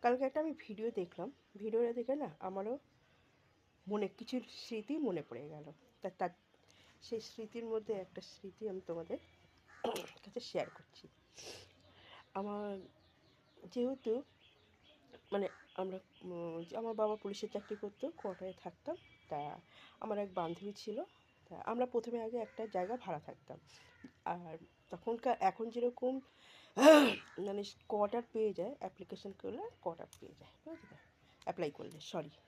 কালকে একটা আমি ভিডিও দেখলাম। ভিডিওটা দেখে না আমারও মনে কিছু স্মৃতি মনে পড়ে গেল। তার সেই স্মৃতির মধ্যে একটা স্মৃতি আমি তোমাদের কাছে শেয়ার করছি। আমার যেহেতু মানে আমরা আমার বাবা পুলিশের চাকরি করতো, কোয়ার্টারে থাকতাম। তা আমার এক বান্ধবী ছিল। তা আমরা প্রথমে আগে একটা জায়গা ভাড়া থাকতাম। আর এখন যেরকম মানে কোয়ার্টার পেয়ে যায়, অ্যাপ্লিকেশন করলে কোয়ার্টার পেয়ে যায়, বুঝলে?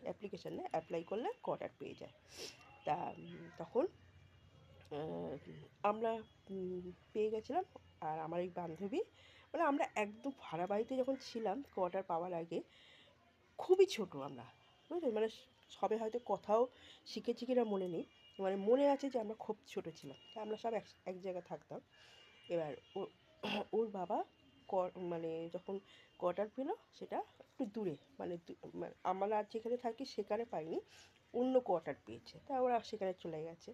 অ্যাপ্লিকেশন না, অ্যাপ্লাই করলে কোয়ার্টার পেয়ে যায়। তা তখন আহ, আমরা পেয়ে গেছিলাম। আর আমার এই বান্ধবী, মানে আমরা একদম ভাড়া বাড়িতে যখন ছিলাম কোয়ার্টার পাওয়ার আগে, খুবই ছোট আমরা, বুঝলেন? মানে সবে হয়তো কথাও শিখেছি কিনা মনে নেই, মানে মনে আছে যে আমরা খুব ছোট ছিলাম। তা আমরা সব এক এক জায়গায় থাকতাম। এবার ওর বাবা মানে যখন কোয়ার্টার পেল, সেটা একটু দূরে, মানে আমরা যেখানে থাকি সেখানে পাইনি, অন্য কোয়ার্টার পেয়েছে। তা ওরা সেখানে চলে গেছে।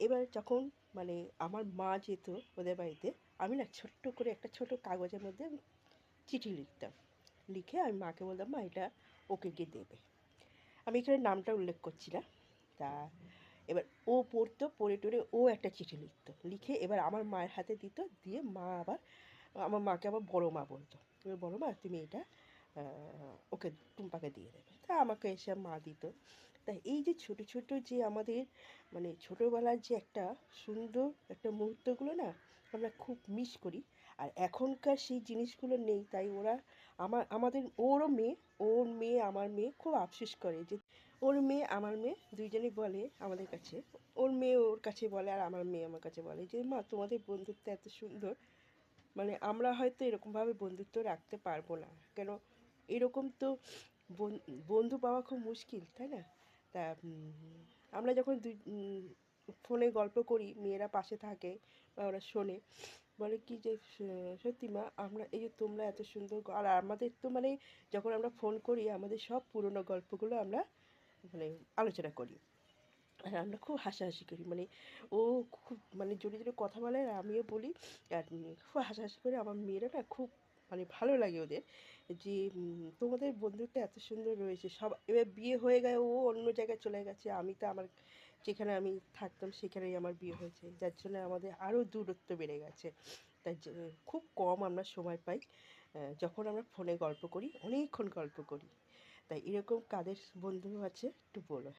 এবার যখন মানে আমার মা যেত ওদের বাড়িতে, আমি না ছোট্ট করে একটা ছোট কাগজের মধ্যে আমি চিঠি লিখতাম। লিখে আমি মাকে বলতাম, মা এটা ওকে গিয়ে দেবে। আমি এখানে নামটা উল্লেখ করছি না। তা এবার ও পড়তো, পড়ে টড়ে ও একটা চিঠি লিখতো, লিখে এবার আমার মায়ের হাতে দিত। দিয়ে মা আবার আমার মাকে আবার বড় মা বলতো, এবার বড় মা তুমি এটা ওকে, টুম্পাকে দিয়ে দেবে। তা আমাকে এসে মা দিত। তাই এই যে ছোট ছোট যে আমাদের মানে ছোটোবেলার যে একটা সুন্দর একটা মুহূর্তগুলো না, আমরা খুব মিস করি। আর এখনকার সেই জিনিসগুলো নেই, তাই ওরা আমাদের ওর মেয়ে আমার মেয়ে খুব আফসোস করে যে ওর মেয়ে আমার মেয়ে দুইজনেই বলে আমাদের কাছে, ওর মেয়ে ওর কাছে বলে আর আমার মেয়ে আমার কাছে বলে যে মা তোমাদের বন্ধুত্ব এত সুন্দর, মানে আমরা হয়তো এরকমভাবে বন্ধুত্ব রাখতে পারবো না। কেন, এরকম তো বন্ধু পাওয়া খুব মুশকিল, তাই না? তা আমরা যখন ফোনে গল্প করি, মেয়েরা পাশে থাকে বা ওরা শোনে, বলে কি যে সত্যি মা, আমরা এই যে তোমরা এত সুন্দর আর আমাদের তো মানে যখন আমরা ফোন করি আমাদের সব পুরনো গল্পগুলো আমরা মানে আলোচনা করি। আর আমরা খুব হাসাহাসি করি, মানে ও খুব মানে জোরে জোরে কথা বলে আর আমিও বলি। আর খুব হাসাহাসি করে আমার মেয়েরা না খুব মানে ভালো লাগে ওদের যে তোমাদের বন্ধুত্ব এত সুন্দর রয়েছে। সব এবার বিয়ে হয়ে গেছে, ও অন্য জায়গায় চলে গেছে, আমি তো আমার যেখানে আমি থাকতাম সেখানেই আমার বিয়ে হয়েছে, যার জন্য আমাদের আরও দূরত্ব বেড়ে গেছে। তাই খুব কম আমরা সময় পাই যখন আমরা ফোনে গল্প করি, অনেকক্ষণ গল্প করি। তাই এরকম কাদের বন্ধু আছে একটু বলো।